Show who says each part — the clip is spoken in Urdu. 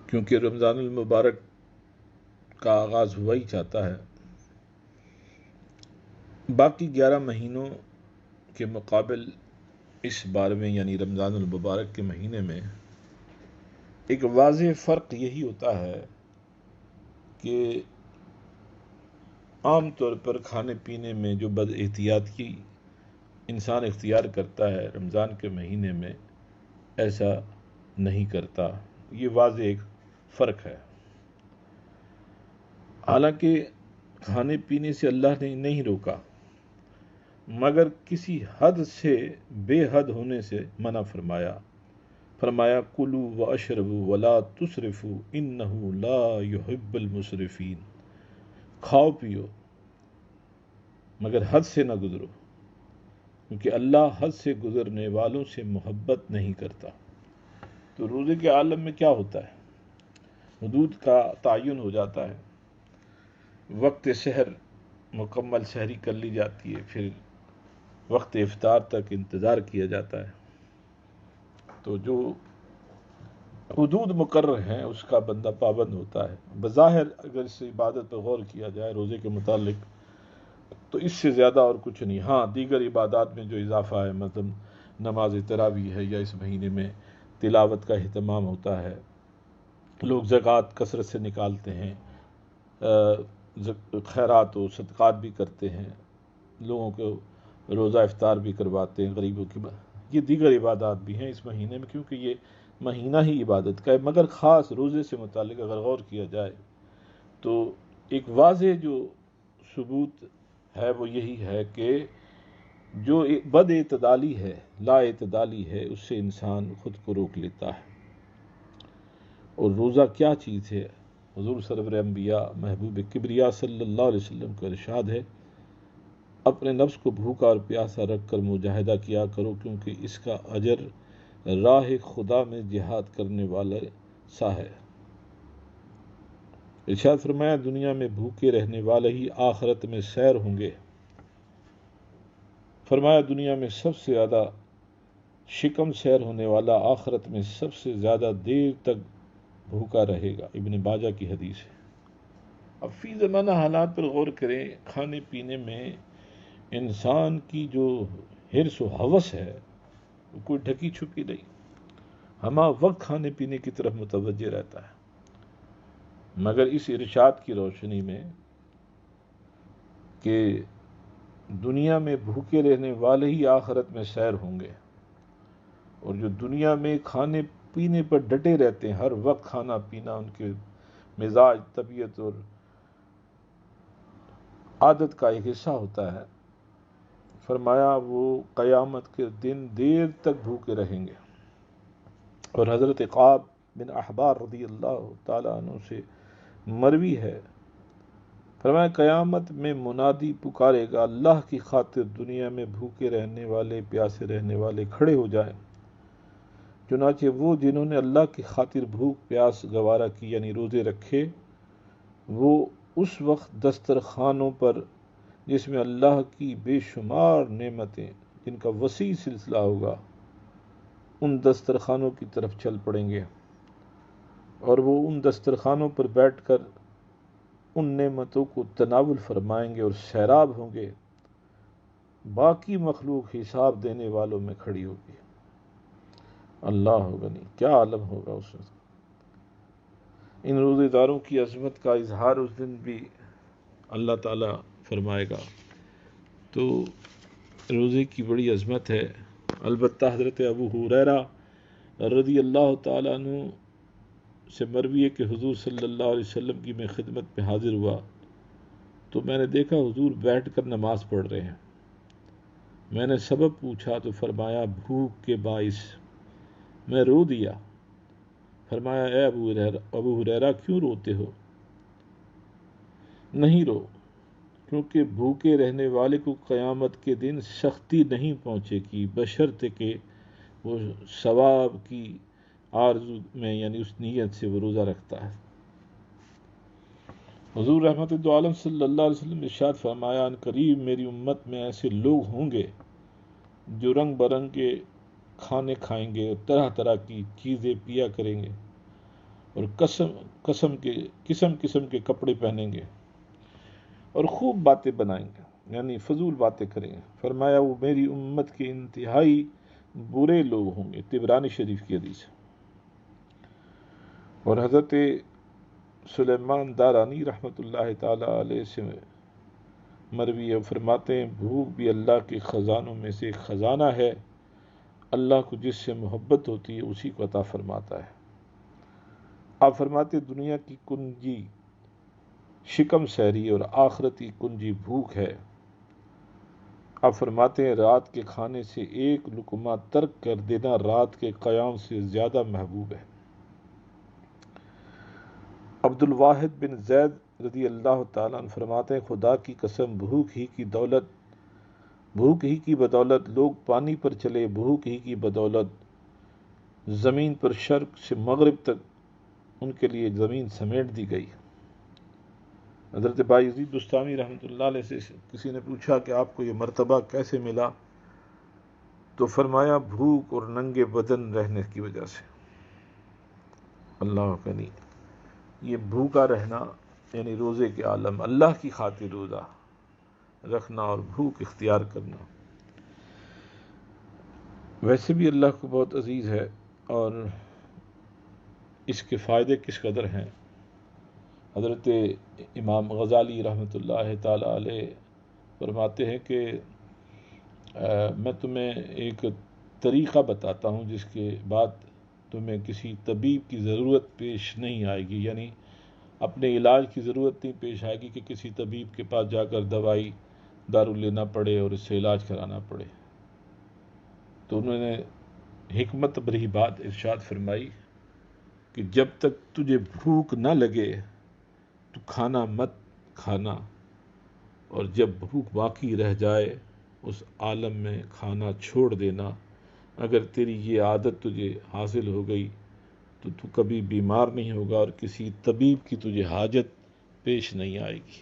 Speaker 1: کیونکہ رمضان المبارک کا آغاز ہوا ہی چاہتا ہے۔ باقی 11 مہینوں کے مقابل اس بار میں یعنی رمضان المبارک کے مہینے میں ایک واضح فرق یہی ہوتا ہے کہ عام طور پر کھانے پینے میں جو بد احتیاطی انسان اختیار کرتا ہے رمضان کے مہینے میں ایسا نہیں کرتا۔ یہ واضح ایک فرق ہے۔ حالانکہ کھانے پینے سے اللہ نے نہیں روکا، مگر کسی حد سے بے حد ہونے سے منع فرمایا کلوا واشربوا ولا تسرفوا انہ لا یحب المسرفین، کھاؤ پیو مگر حد سے نہ گزرو، کیونکہ اللہ حد سے گزرنے والوں سے محبت نہیں کرتا۔ تو روزے کے عالم میں کیا ہوتا ہے؟ حدود کا تعین ہو جاتا ہے، وقت سحر مکمل سحری کر لی جاتی ہے، پھر وقت افطار تک انتظار کیا جاتا ہے۔ تو جو حدود مقرر ہیں اس کا بندہ پابند ہوتا ہے۔ بظاہر اگر اس عبادت پر غور کیا جائے روزے کے متعلق تو اس سے زیادہ اور کچھ نہیں۔ ہاں دیگر عبادات میں جو اضافہ ہے، مثلا نماز تراویح ہے، یا اس مہینے میں تلاوت کا اہتمام ہوتا ہے، لوگ زکوٰۃ کثرت سے نکالتے ہیں، خیرات و صدقات بھی کرتے ہیں، لوگوں کو روزہ افطار بھی کرواتے ہیں غریبوں کی۔ یہ دیگر عبادات بھی ہیں اس مہینے میں، کیونکہ یہ مہینہ ہی عبادت کا ہے۔ مگر خاص روزے سے متعلق اگر غور کیا جائے تو ایک واضح جو ثبوت ہے وہ یہی ہے کہ جو بد اعتدالی ہے، لا اعتدالی ہے، اس سے انسان خود کو روک لیتا ہے۔ اور روزہ کیا چیز ہے؟ حضور سرور انبیاء محبوب کبریا صلی اللہ علیہ وسلم کا ارشاد ہے، اپنے نفس کو بھوکا اور پیاسا رکھ کر مجاہدہ کیا کرو، کیونکہ اس کا اجر راہ خدا میں جہاد کرنے والا سا ہے۔ ارشاد فرمایا دنیا میں بھوکے رہنے والے ہی آخرت میں سیر ہوں گے۔ فرمایا دنیا میں سب سے زیادہ شکم سیر ہونے والا آخرت میں سب سے زیادہ دیر تک بھوکا رہے گا۔ ابن ماجہ کی حدیث ہے۔ اب فی زمانہ حالات پر غور کریں، کھانے پینے میں انسان کی جو حرص و ہوس ہے وہ کوئی ڈھکی چھپی نہیں، ہمہ وقت کھانے پینے کی طرف متوجہ رہتا ہے۔ مگر اس ارشاد کی روشنی میں کہ دنیا میں بھوکے رہنے والے ہی آخرت میں سیر ہوں گے، اور جو دنیا میں کھانے پینے پر ڈٹے رہتے ہیں، ہر وقت کھانا پینا ان کے مزاج، طبیعت اور عادت کا ایک حصہ ہوتا ہے، فرمایا وہ قیامت کے دن دیر تک بھوکے رہیں گے۔ اور حضرت قعب بن احبار رضی اللہ تعالیٰ عنہ سے مروی ہے، فرمایا قیامت میں منادی پکارے گا اللہ کی خاطر دنیا میں بھوکے رہنے والے پیاسے رہنے والے کھڑے ہو جائیں۔ چنانچہ وہ جنہوں نے اللہ کی خاطر بھوک پیاس گوارا کی یعنی روزے رکھے، وہ اس وقت دسترخوانوں پر جس میں اللہ کی بے شمار نعمتیں جن کا وسیع سلسلہ ہوگا، ان دسترخوانوں کی طرف چل پڑیں گے، اور وہ ان دسترخوانوں پر بیٹھ کر ان نعمتوں کو تناول فرمائیں گے اور سیراب ہوں گے۔ باقی مخلوق حساب دینے والوں میں کھڑی ہوگی۔ اللہ غنی، کیا عالم ہوگا اس وقت۔ ان روزے داروں کی عظمت کا اظہار اس دن بھی اللہ تعالیٰ فرمائے گا۔ تو روزے کی بڑی عظمت ہے۔ البتہ حضرت ابو ہریرہ رضی اللہ تعالیٰ عنہ سے مروی ہے کہ حضور صلی اللہ علیہ وسلم کی میں خدمت میں حاضر ہوا تو میں نے دیکھا حضور بیٹھ کر نماز پڑھ رہے ہیں۔ میں نے سبب پوچھا تو فرمایا بھوک کے باعث۔ میں رو دیا۔ فرمایا اے ابو ہریرہ کیوں روتے ہو؟ نہیں رو، کیونکہ بھوکے رہنے والے کو قیامت کے دن سختی نہیں پہنچے گی بشرطے کہ وہ ثواب کی آرزو میں یعنی اس نیت سے وہ روزہ رکھتا ہے۔ حضور رحمت عالم صلی اللہ علیہ وسلم ارشاد فرمایا ان قریب میری امت میں ایسے لوگ ہوں گے جو رنگ برنگ کے کھانے کھائیں گے اور طرح طرح کی چیزیں پیا کریں گے، اور قسم کے کپڑے پہنیں گے اور خوب باتیں بنائیں گے، یعنی فضول باتیں کریں گے۔ فرمایا وہ میری امت کے انتہائی برے لوگ ہوں گے، طبرانی شریف کی حدیث ہے۔ اور حضرت سلیمان دارانی رحمۃ اللہ تعالی علیہ سے مروی ہے، فرماتے ہیں بھوک بھی اللہ کے خزانوں میں سے ایک خزانہ ہے، اللہ کو جس سے محبت ہوتی ہے اسی کو عطا فرماتا ہے۔ آپ فرماتے دنیا کی کنجی شکم سحری اور آخرت کی کنجی بھوک ہے۔ آپ فرماتے ہیں رات کے کھانے سے ایک لقمہ ترک کر دینا رات کے قیام سے زیادہ محبوب ہے۔ عبد الواحد بن زید رضی اللہ تعالیٰ عنہ فرماتے ہیں خدا کی قسم بھوک ہی کی بدولت لوگ پانی پر چلے، بھوک ہی کی بدولت زمین پر شرق سے مغرب تک ان کے لیے زمین سمیٹ دی گئی۔ حضرت بایزید بستامی رحمۃ اللہ علیہ سے کسی نے پوچھا کہ آپ کو یہ مرتبہ کیسے ملا؟ تو فرمایا بھوک اور ننگے بدن رہنے کی وجہ سے۔ اللہ کنی یہ بھوکا رہنا یعنی روزے کے عالم، اللہ کی خاطر روزہ رکھنا اور بھوک اختیار کرنا ویسے بھی اللہ کو بہت عزیز ہے، اور اس کے فائدے کس قدر ہیں۔ حضرت امام غزالی رحمۃ اللہ تعالی علیہ فرماتے ہیں کہ میں تمہیں ایک طریقہ بتاتا ہوں جس کے بعد تمہیں کسی طبیب کی ضرورت پیش نہیں آئے گی، یعنی اپنے علاج کی ضرورت نہیں پیش آئے گی کہ کسی طبیب کے پاس جا کر دوائی دارو لینا پڑے اور اس سے علاج کرانا پڑے۔ تو انہوں نے حکمت بھری بات ارشاد فرمائی کہ جب تک تجھے بھوک نہ لگے تو کھانا مت کھانا، اور جب بھوک باقی رہ جائے اس عالم میں کھانا چھوڑ دینا۔ اگر تیری یہ عادت تجھے حاصل ہو گئی تو تو کبھی بیمار نہیں ہوگا اور کسی طبیب کی تجھے حاجت پیش نہیں آئے گی۔